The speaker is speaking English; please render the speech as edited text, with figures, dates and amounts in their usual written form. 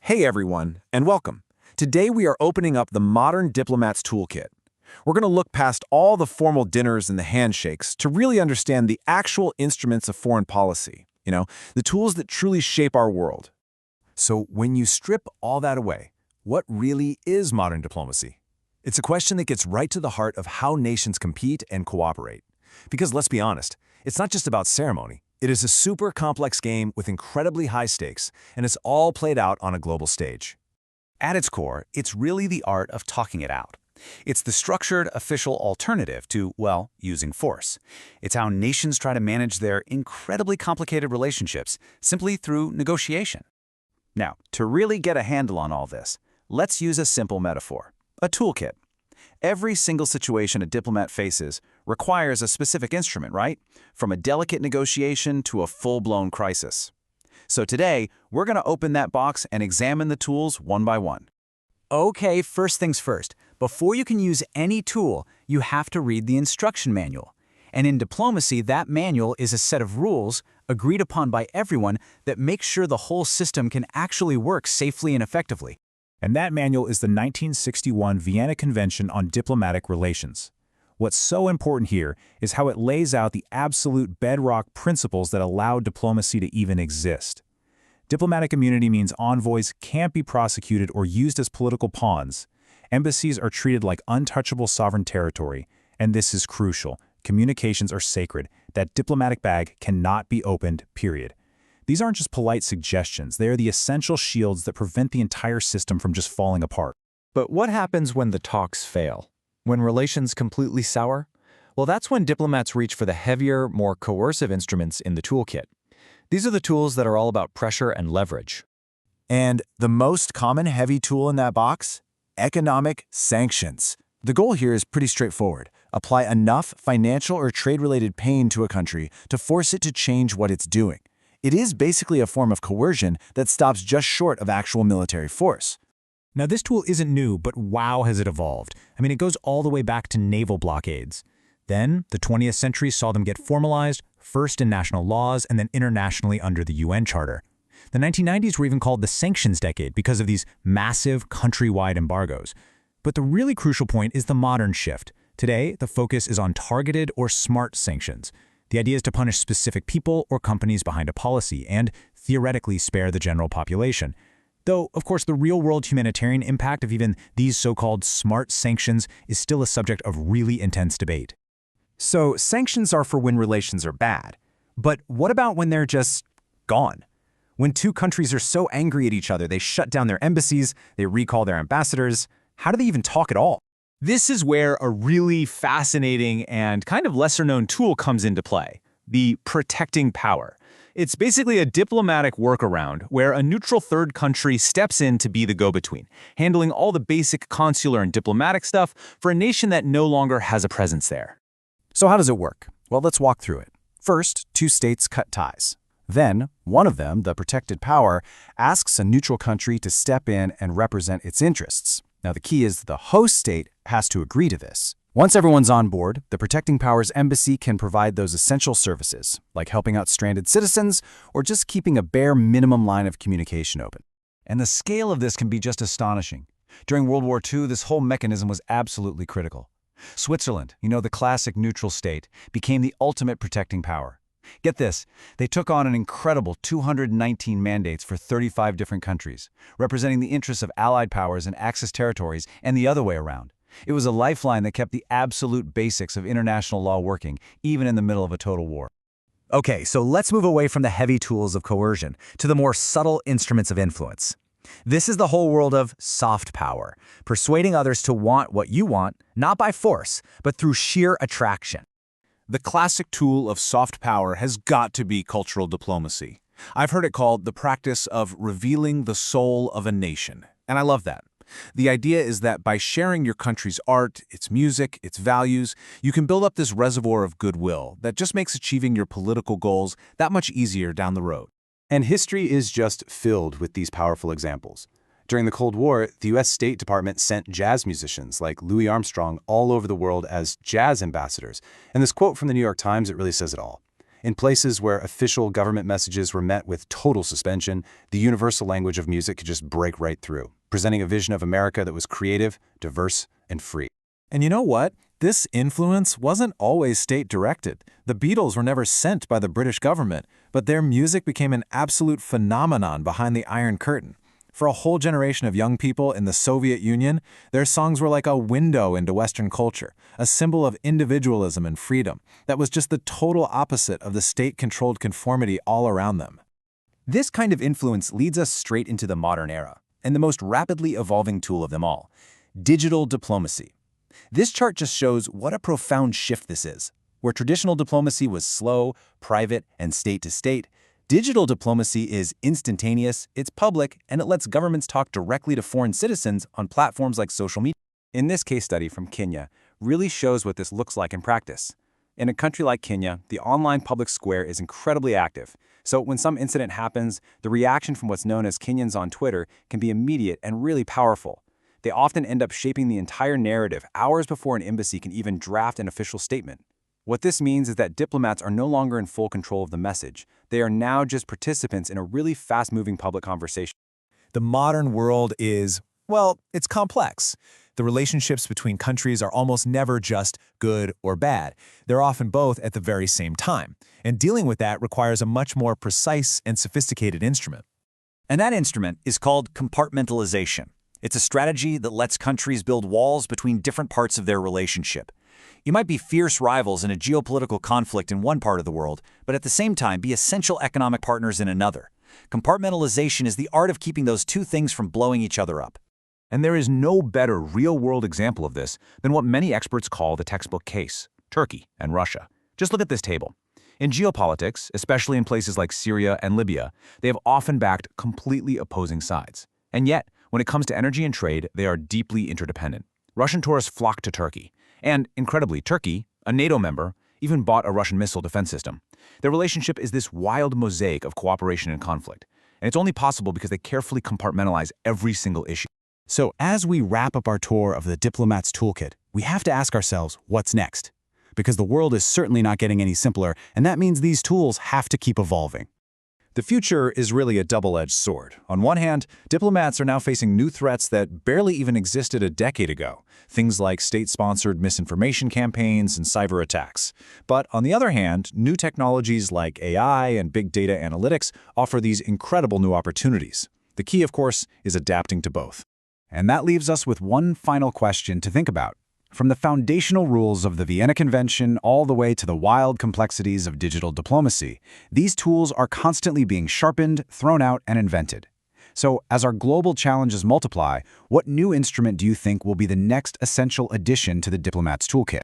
Hey everyone, and welcome. Today we are opening up the modern Diplomat's Toolkit. We're going to look past all the formal dinners and the handshakes to really understand the actual instruments of foreign policy, the tools that truly shape our world. So when you strip all that away, what really is modern diplomacy? It's a question that gets right to the heart of how nations compete and cooperate. Because let's be honest, it's not just about ceremony. It is a super complex game with incredibly high stakes, and it's all played out on a global stage. At its core, it's really the art of talking it out. It's the structured, official alternative to, well, using force. It's how nations try to manage their incredibly complicated relationships simply through negotiation. Now, to really get a handle on all this, let's use a simple metaphor, a toolkit. Every single situation a diplomat faces requires a specific instrument, right? From a delicate negotiation to a full-blown crisis. So today, we're going to open that box and examine the tools one by one. Okay, first things first. Before you can use any tool, you have to read the instruction manual. And in diplomacy, that manual is a set of rules agreed upon by everyone that make sure the whole system can actually work safely and effectively. And that manual is the 1961 Vienna Convention on Diplomatic Relations. What's so important here is how it lays out the absolute bedrock principles that allow diplomacy to even exist. Diplomatic immunity means envoys can't be prosecuted or used as political pawns. Embassies are treated like untouchable sovereign territory, and this is crucial. Communications are sacred. That diplomatic bag cannot be opened, period. These aren't just polite suggestions. They are the essential shields that prevent the entire system from just falling apart. But what happens when the talks fail? When relations completely sour? Well, that's when diplomats reach for the heavier, more coercive instruments in the toolkit. These are the tools that are all about pressure and leverage. And the most common heavy tool in that box? Economic sanctions. The goal here is pretty straightforward. Apply enough financial or trade-related pain to a country to force it to change what it's doing. It is basically a form of coercion that stops just short of actual military force. Now, this tool isn't new, but wow has it evolved. It goes all the way back to naval blockades. Then, the 20th century saw them get formalized, first in national laws and then internationally under the UN Charter. The 1990s were even called the sanctions decade because of these massive countrywide embargoes. But the really crucial point is the modern shift. Today, the focus is on targeted or smart sanctions. The idea is to punish specific people or companies behind a policy and, theoretically, spare the general population. Though, of course, the real-world humanitarian impact of even these so-called smart sanctions is still a subject of really intense debate. So, sanctions are for when relations are bad. But what about when they're just gone? When two countries are so angry at each other, they shut down their embassies, they recall their ambassadors. How do they even talk at all? This is where a really fascinating and kind of lesser-known tool comes into play, the protecting power. It's basically a diplomatic workaround where a neutral third country steps in to be the go-between, handling all the basic consular and diplomatic stuff for a nation that no longer has a presence there. So how does it work? Well, let's walk through it. First, two states cut ties. Then, one of them, the protected power, asks a neutral country to step in and represent its interests. Now, the key is the host state has to agree to this. Once everyone's on board, the protecting power's embassy can provide those essential services, like helping out stranded citizens or just keeping a bare minimum line of communication open. And the scale of this can be just astonishing. During World War II, this whole mechanism was absolutely critical. Switzerland, the classic neutral state, became the ultimate protecting power. Get this, they took on an incredible 219 mandates for 35 different countries, representing the interests of allied powers and Axis territories and the other way around. It was a lifeline that kept the absolute basics of international law working, even in the middle of a total war. Okay, so let's move away from the heavy tools of coercion to the more subtle instruments of influence. This is the whole world of soft power, persuading others to want what you want, not by force, but through sheer attraction. The classic tool of soft power has got to be cultural diplomacy. I've heard it called the practice of revealing the soul of a nation, and I love that. The idea is that by sharing your country's art, its music, its values, you can build up this reservoir of goodwill that just makes achieving your political goals that much easier down the road. And history is just filled with these powerful examples. During the Cold War, the U.S. State Department sent jazz musicians like Louis Armstrong all over the world as jazz ambassadors. And this quote from the New York Times, it really says it all. In places where official government messages were met with total suspension, the universal language of music could just break right through, presenting a vision of America that was creative, diverse, and free. And you know what? This influence wasn't always state-directed. The Beatles were never sent by the British government, but their music became an absolute phenomenon behind the Iron Curtain. For a whole generation of young people in the Soviet Union, their songs were like a window into Western culture, a symbol of individualism and freedom that was just the total opposite of the state-controlled conformity all around them. This kind of influence leads us straight into the modern era, and the most rapidly evolving tool of them all, digital diplomacy. This chart just shows what a profound shift this is. Where traditional diplomacy was slow, private, and state-to-state, digital diplomacy is instantaneous, it's public, and it lets governments talk directly to foreign citizens on platforms like social media. In this case study from Kenya really shows what this looks like in practice. In a country like Kenya, the online public square is incredibly active. So when some incident happens, the reaction from what's known as Kenyans on Twitter can be immediate and really powerful. They often end up shaping the entire narrative hours before an embassy can even draft an official statement. What this means is that diplomats are no longer in full control of the message. They are now just participants in a really fast-moving public conversation. The modern world is, well, it's complex. The relationships between countries are almost never just good or bad. They're often both at the very same time. And dealing with that requires a much more precise and sophisticated instrument. And that instrument is called compartmentalization. It's a strategy that lets countries build walls between different parts of their relationship. You might be fierce rivals in a geopolitical conflict in one part of the world, but at the same time be essential economic partners in another. Compartmentalization is the art of keeping those two things from blowing each other up. And there is no better real-world example of this than what many experts call the textbook case, Turkey and Russia. Just look at this table. In geopolitics, especially in places like Syria and Libya, they have often backed completely opposing sides. And yet, when it comes to energy and trade, they are deeply interdependent. Russian tourists flock to Turkey. And, incredibly, Turkey, a NATO member, even bought a Russian missile defense system. Their relationship is this wild mosaic of cooperation and conflict. And it's only possible because they carefully compartmentalize every single issue. So as we wrap up our tour of the Diplomat's Toolkit, we have to ask ourselves, what's next? Because the world is certainly not getting any simpler, and that means these tools have to keep evolving. The future is really a double-edged sword. On one hand, diplomats are now facing new threats that barely even existed a decade ago, things like state-sponsored misinformation campaigns and cyber attacks. But on the other hand, new technologies like AI and big data analytics offer these incredible new opportunities. The key, of course, is adapting to both. And that leaves us with one final question to think about. From the foundational rules of the Vienna Convention all the way to the wild complexities of digital diplomacy, these tools are constantly being sharpened, thrown out, and invented. So, as our global challenges multiply, what new instrument do you think will be the next essential addition to the Diplomat's Toolkit?